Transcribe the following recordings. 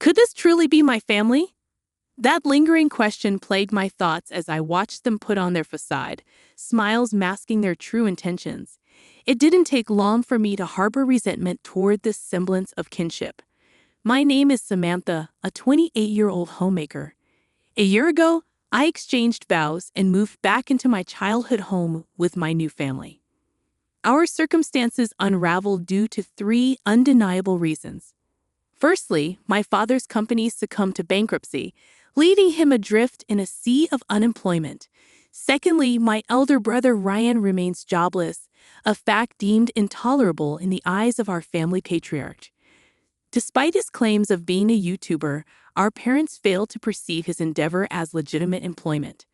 Could this truly be my family? That lingering question plagued my thoughts as I watched them put on their facade, smiles masking their true intentions. It didn't take long for me to harbor resentment toward this semblance of kinship. My name is Samantha, a 28-year-old homemaker. A year ago, I exchanged vows and moved back into my childhood home with my new family. Our circumstances unraveled due to three undeniable reasons. Firstly, my father's company succumbed to bankruptcy, leaving him adrift in a sea of unemployment. Secondly, my elder brother Ryan remains jobless, a fact deemed intolerable in the eyes of our family patriarch. Despite his claims of being a YouTuber, our parents failed to perceive his endeavor as legitimate employment.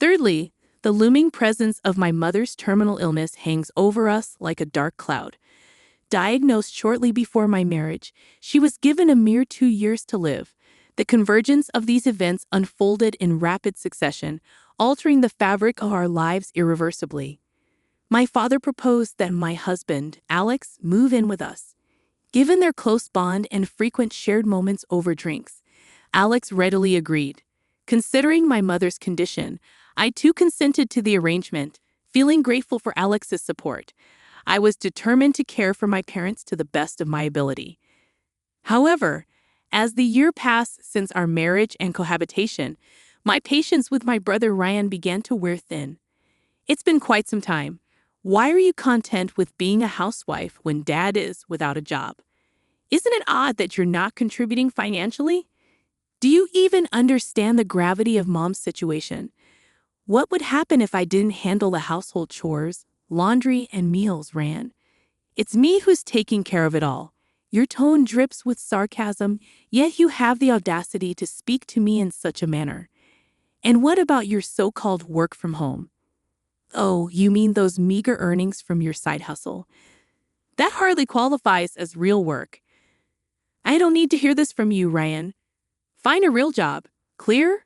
Thirdly, the looming presence of my mother's terminal illness hangs over us like a dark cloud. Diagnosed shortly before my marriage, she was given a mere 2 years to live. The convergence of these events unfolded in rapid succession, altering the fabric of our lives irreversibly. My father proposed that my husband, Alex, move in with us. Given their close bond and frequent shared moments over drinks, Alex readily agreed. Considering my mother's condition, I too consented to the arrangement, feeling grateful for Alex's support. I was determined to care for my parents to the best of my ability. However, as the year passed since our marriage and cohabitation, my patience with my brother Ryan began to wear thin. It's been quite some time. Why are you content with being a housewife when Dad is without a job? Isn't it odd that you're not contributing financially? Do you even understand the gravity of Mom's situation? What would happen if I didn't handle the household chores, laundry, and meals, Ryan? It's me who's taking care of it all. Your tone drips with sarcasm, yet you have the audacity to speak to me in such a manner. And what about your so-called work from home? Oh, you mean those meager earnings from your side hustle? That hardly qualifies as real work. I don't need to hear this from you, Ryan. Find a real job. Clear?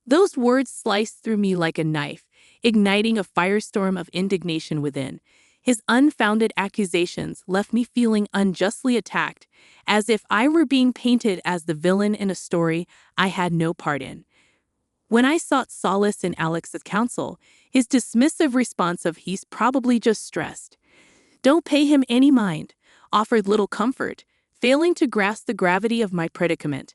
Those words sliced through me like a knife, igniting a firestorm of indignation within. His unfounded accusations left me feeling unjustly attacked, as if I were being painted as the villain in a story I had no part in. When I sought solace in Alex's counsel, his dismissive response of "he's probably just stressed. Don't pay him any mind," offered little comfort, failing to grasp the gravity of my predicament.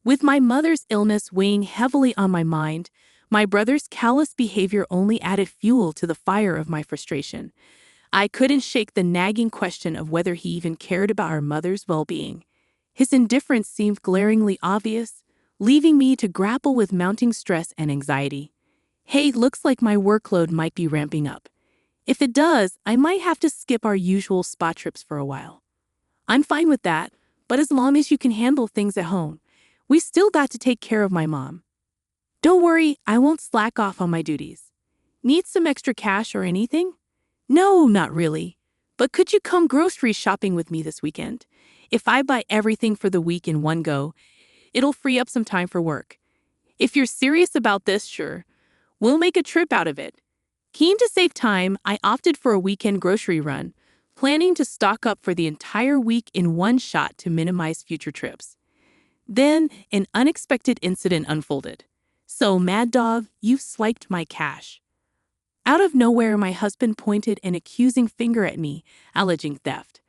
With my mother's illness weighing heavily on my mind, my brother's callous behavior only added fuel to the fire of my frustration. I couldn't shake the nagging question of whether he even cared about our mother's well-being. His indifference seemed glaringly obvious, leaving me to grapple with mounting stress and anxiety. Hey, looks like my workload might be ramping up. If it does, I might have to skip our usual spa trips for a while. I'm fine with that, but as long as you can handle things at home, we still got to take care of my mom. Don't worry, I won't slack off on my duties. Need some extra cash or anything? No, not really. But could you come grocery shopping with me this weekend? If I buy everything for the week in one go, it'll free up some time for work. If you're serious about this, sure, we'll make a trip out of it. Keen to save time, I opted for a weekend grocery run, planning to stock up for the entire week in one shot to minimize future trips. Then, an unexpected incident unfolded. So, Mad Dog, you've swiped my cash. Out of nowhere, my husband pointed an accusing finger at me, alleging theft.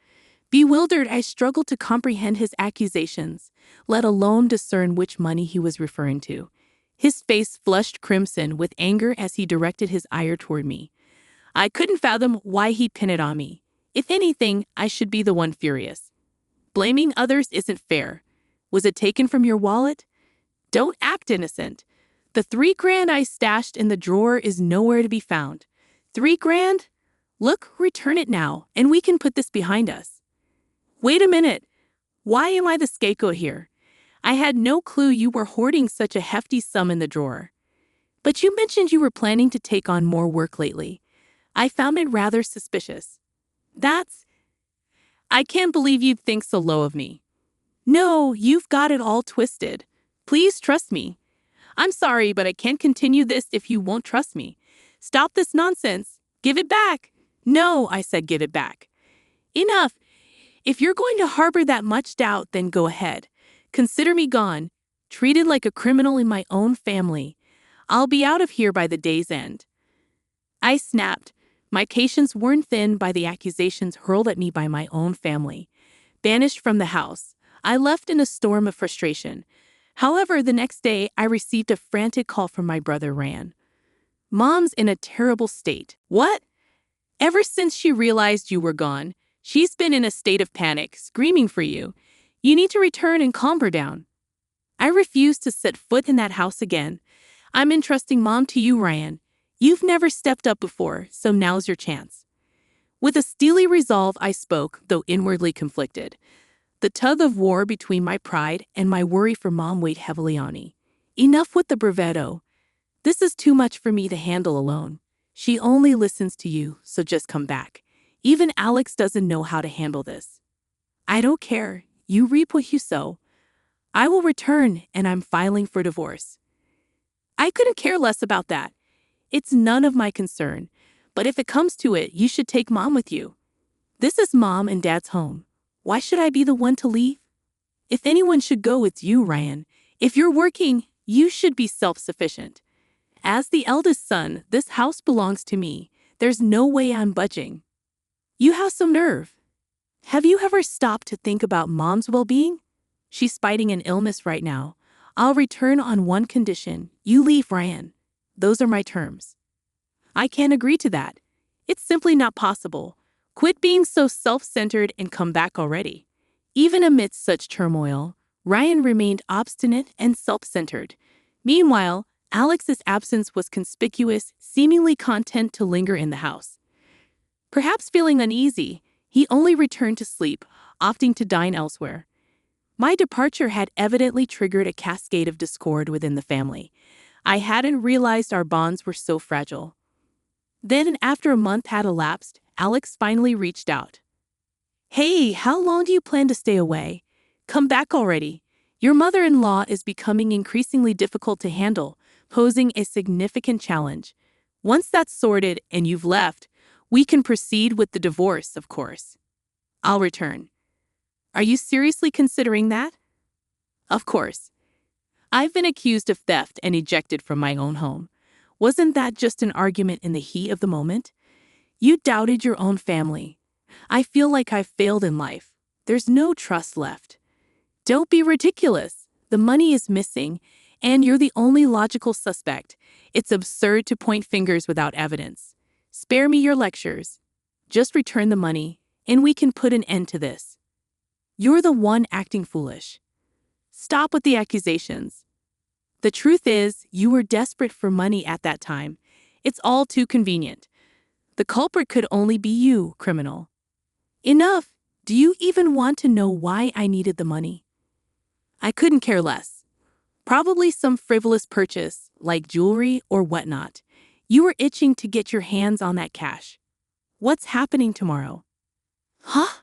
Bewildered, I struggled to comprehend his accusations, let alone discern which money he was referring to. His face flushed crimson with anger as he directed his ire toward me. I couldn't fathom why he'd pin it on me. If anything, I should be the one furious. Blaming others isn't fair. Was it taken from your wallet? Don't act innocent. The $3,000 I stashed in the drawer is nowhere to be found. $3,000? Look, return it now, and we can put this behind us. Wait a minute. Why am I the scapegoat here? I had no clue you were hoarding such a hefty sum in the drawer. But you mentioned you were planning to take on more work lately. I found it rather suspicious. I can't believe you'd think so low of me. No, you've got it all twisted. Please trust me. I'm sorry, but I can't continue this if you won't trust me. Stop this nonsense. Give it back. No, I said give it back. Enough. If you're going to harbor that much doubt, then go ahead. Consider me gone, treated like a criminal in my own family. I'll be out of here by the day's end. I snapped, my patience worn thin by the accusations hurled at me by my own family. Banished from the house, I left in a storm of frustration. However, the next day, I received a frantic call from my brother Ran. Mom's in a terrible state. What? Ever since she realized you were gone, she's been in a state of panic, screaming for you. You need to return and calm her down. I refuse to set foot in that house again. I'm entrusting Mom to you, Ryan. You've never stepped up before, so now's your chance. With a steely resolve, I spoke, though inwardly conflicted. The tug of war between my pride and my worry for Mom weighed heavily on me. Enough with the bravado. This is too much for me to handle alone. She only listens to you, so just come back. Even Alex doesn't know how to handle this. I don't care. You reap what you sow. I will return, and I'm filing for divorce. I couldn't care less about that. It's none of my concern. But if it comes to it, you should take Mom with you. This is Mom and Dad's home. Why should I be the one to leave? If anyone should go, it's you, Ryan. If you're working, you should be self-sufficient. As the eldest son, this house belongs to me. There's no way I'm budging. You have some nerve. Have you ever stopped to think about Mom's well-being? She's fighting an illness right now. I'll return on one condition. You leave, Ryan. Those are my terms. I can't agree to that. It's simply not possible. Quit being so self-centered and come back already. Even amidst such turmoil, Ryan remained obstinate and self-centered. Meanwhile, Alex's absence was conspicuous, seemingly content to linger in the house. Perhaps feeling uneasy, he only returned to sleep, opting to dine elsewhere. My departure had evidently triggered a cascade of discord within the family. I hadn't realized our bonds were so fragile. Then, after a month had elapsed, Alex finally reached out. Hey, how long do you plan to stay away? Come back already. Your mother-in-law is becoming increasingly difficult to handle, posing a significant challenge. Once that's sorted and you've left, we can proceed with the divorce, of course. I'll return. Are you seriously considering that? Of course. I've been accused of theft and ejected from my own home. Wasn't that just an argument in the heat of the moment? You doubted your own family. I feel like I've failed in life. There's no trust left. Don't be ridiculous. The money is missing, and you're the only logical suspect. It's absurd to point fingers without evidence. Spare me your lectures. Just return the money, and we can put an end to this. You're the one acting foolish. Stop with the accusations. The truth is, you were desperate for money at that time. It's all too convenient. The culprit could only be you, criminal. Enough. Do you even want to know why I needed the money? I couldn't care less. Probably some frivolous purchase, like jewelry or whatnot. You were itching to get your hands on that cash. What's happening tomorrow? Huh?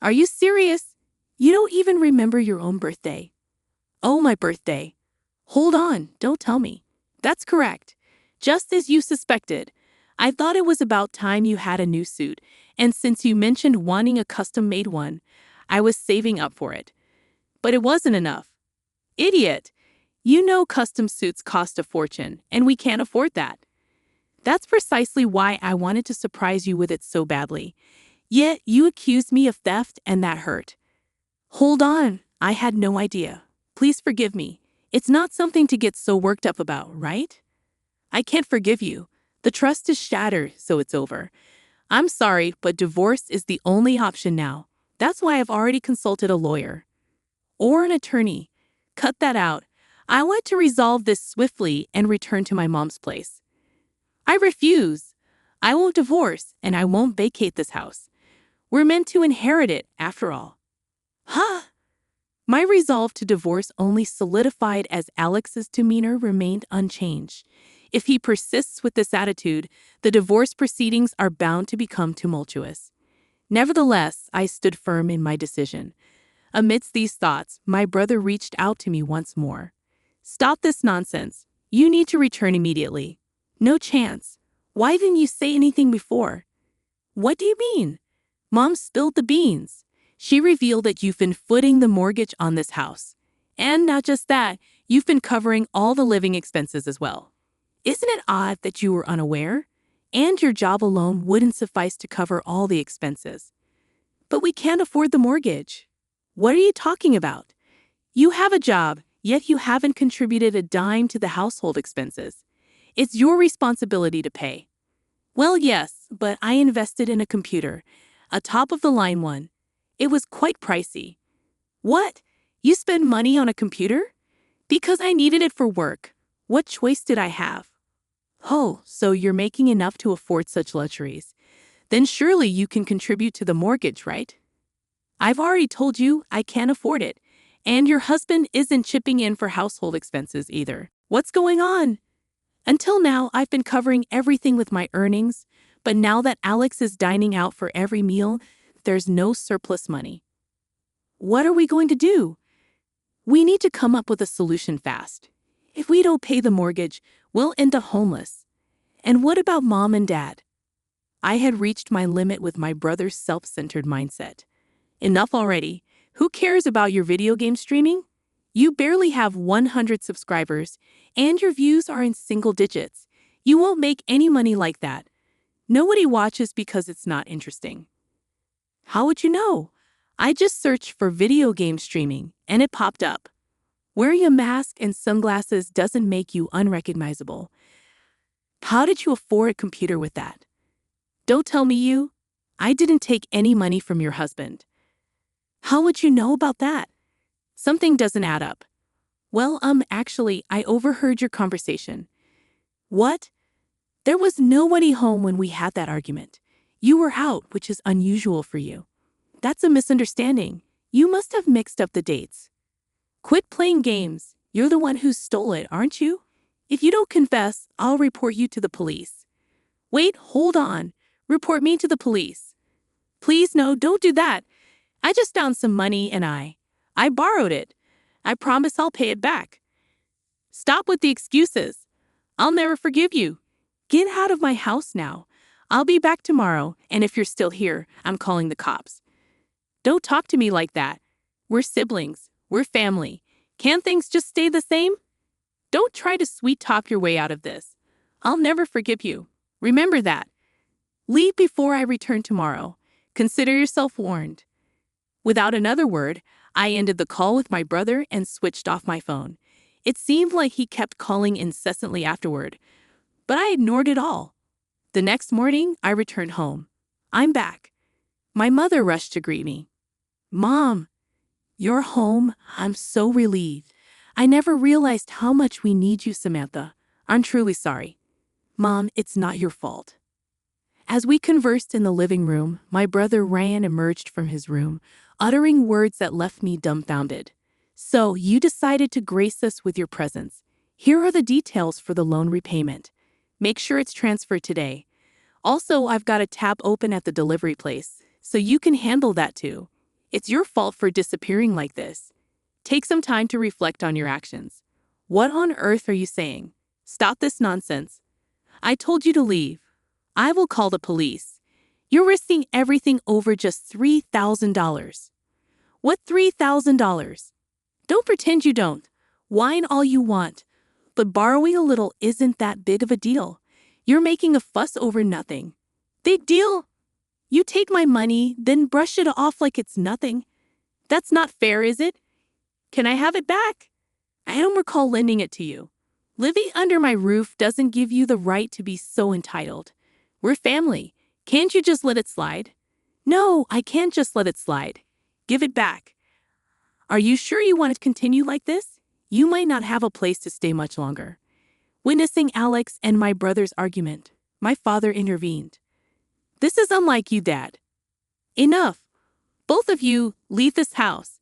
Are you serious? You don't even remember your own birthday. Oh, my birthday. Hold on, don't tell me. That's correct. Just as you suspected. I thought it was about time you had a new suit, and since you mentioned wanting a custom-made one, I was saving up for it. But it wasn't enough. Idiot! You know custom suits cost a fortune, and we can't afford that. That's precisely why I wanted to surprise you with it so badly. Yet you accused me of theft, and that hurt. Hold on, I had no idea. Please forgive me. It's not something to get so worked up about, right? I can't forgive you. The trust is shattered, so it's over. I'm sorry, but divorce is the only option now. That's why I've already consulted a lawyer. Or an attorney. Cut that out. I want to resolve this swiftly and return to my mom's place. I refuse. I won't divorce, and I won't vacate this house. We're meant to inherit it, after all. Huh? My resolve to divorce only solidified as Alex's demeanor remained unchanged. If he persists with this attitude, the divorce proceedings are bound to become tumultuous. Nevertheless, I stood firm in my decision. Amidst these thoughts, my brother reached out to me once more. Stop this nonsense. You need to return immediately. No chance. Why didn't you say anything before? What do you mean? Mom spilled the beans. She revealed that you've been footing the mortgage on this house. And not just that, you've been covering all the living expenses as well. Isn't it odd that you were unaware? And your job alone wouldn't suffice to cover all the expenses. But we can't afford the mortgage. What are you talking about? You have a job, yet you haven't contributed a dime to the household expenses. It's your responsibility to pay. Well, yes, but I invested in a computer, a top-of-the-line one. It was quite pricey. What? You spend money on a computer? Because I needed it for work. What choice did I have? Oh, so you're making enough to afford such luxuries. Then surely you can contribute to the mortgage, right? I've already told you I can't afford it, and your husband isn't chipping in for household expenses either. What's going on? Until now, I've been covering everything with my earnings, but now that Alex is dining out for every meal, there's no surplus money. What are we going to do? We need to come up with a solution fast. If we don't pay the mortgage, we'll end up homeless. And what about Mom and Dad? I had reached my limit with my brother's self-centered mindset. Enough already. Who cares about your video game streaming? You barely have 100 subscribers, and your views are in single digits. You won't make any money like that. Nobody watches because it's not interesting. How would you know? I just searched for video game streaming, and it popped up. Wearing a mask and sunglasses doesn't make you unrecognizable. How did you afford a computer with that? Don't tell me you. I didn't take any money from your husband. How would you know about that? Something doesn't add up. Well, actually, I overheard your conversation. What? There was nobody home when we had that argument. You were out, which is unusual for you. That's a misunderstanding. You must have mixed up the dates. Quit playing games. You're the one who stole it, aren't you? If you don't confess, I'll report you to the police. Wait, hold on. Report me to the police. Please, no, don't do that. I just found some money and I borrowed it. I promise I'll pay it back. Stop with the excuses. I'll never forgive you. Get out of my house now. I'll be back tomorrow, and if you're still here, I'm calling the cops. Don't talk to me like that. We're siblings. We're family. Can't things just stay the same? Don't try to sweet-talk your way out of this. I'll never forgive you. Remember that. Leave before I return tomorrow. Consider yourself warned. Without another word, I ended the call with my brother and switched off my phone. It seemed like he kept calling incessantly afterward, but I ignored it all. The next morning, I returned home. I'm back. My mother rushed to greet me. Mom, you're home. I'm so relieved. I never realized how much we need you, Samantha. I'm truly sorry. Mom, it's not your fault. As we conversed in the living room, my brother Ryan emerged from his room, uttering words that left me dumbfounded. So, you decided to grace us with your presence. Here are the details for the loan repayment. Make sure it's transferred today. Also, I've got a tab open at the delivery place, so you can handle that too. It's your fault for disappearing like this. Take some time to reflect on your actions. What on earth are you saying? Stop this nonsense. I told you to leave. I will call the police. You're risking everything over just $3,000. What $3,000? Don't pretend you don't. Whine all you want. But borrowing a little isn't that big of a deal. You're making a fuss over nothing. Big deal? You take my money, then brush it off like it's nothing. That's not fair, is it? Can I have it back? I don't recall lending it to you. Living under my roof doesn't give you the right to be so entitled. We're family. Can't you just let it slide? No, I can't just let it slide. Give it back. Are you sure you want to continue like this? You might not have a place to stay much longer. Witnessing Alex and my brother's argument, my father intervened. This is unlike you, Dad. Enough. Both of you leave this house.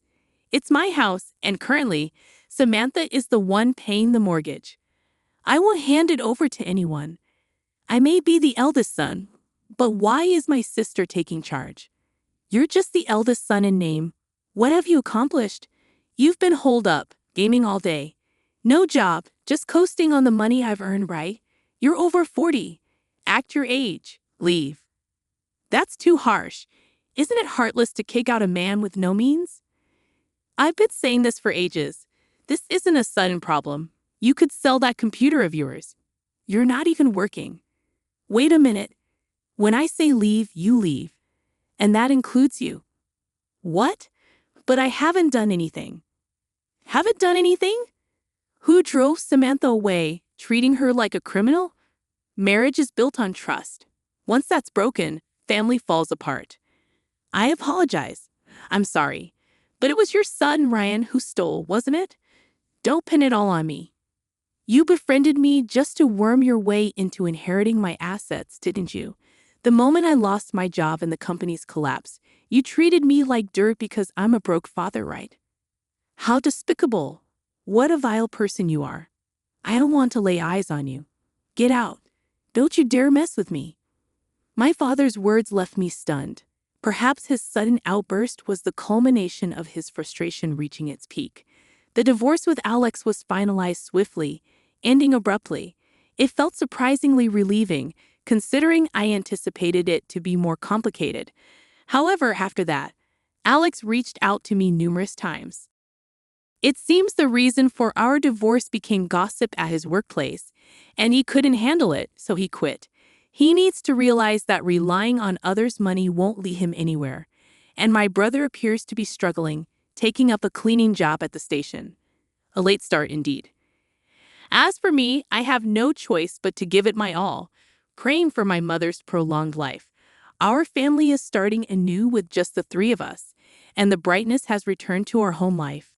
It's my house, and currently, Samantha is the one paying the mortgage. I won't hand it over to anyone. I may be the eldest son, but why is my sister taking charge? You're just the eldest son in name. What have you accomplished? You've been holed up, gaming all day. No job, just coasting on the money I've earned, right? You're over 40. Act your age. Leave. That's too harsh. Isn't it heartless to kick out a man with no means? I've been saying this for ages. This isn't a sudden problem. You could sell that computer of yours. You're not even working. Wait a minute. When I say leave, you leave. And that includes you. What? But I haven't done anything. Haven't done anything? Who drove Samantha away, treating her like a criminal? Marriage is built on trust. Once that's broken, family falls apart. I apologize. I'm sorry. But it was your son, Ryan, who stole, wasn't it? Don't pin it all on me. You befriended me just to worm your way into inheriting my assets, didn't you? The moment I lost my job and the company's collapse, you treated me like dirt because I'm a broke father, right? How despicable. What a vile person you are. I don't want to lay eyes on you. Get out. Don't you dare mess with me. My father's words left me stunned. Perhaps his sudden outburst was the culmination of his frustration reaching its peak. The divorce with Alex was finalized swiftly, ending abruptly. It felt surprisingly relieving, considering I anticipated it to be more complicated. However, after that, Alex reached out to me numerous times. It seems the reason for our divorce became gossip at his workplace, and he couldn't handle it, so he quit. He needs to realize that relying on others' money won't lead him anywhere. And my brother appears to be struggling, taking up a cleaning job at the station. A late start indeed. As for me, I have no choice but to give it my all, praying for my mother's prolonged life. Our family is starting anew with just the three of us, and the brightness has returned to our home life.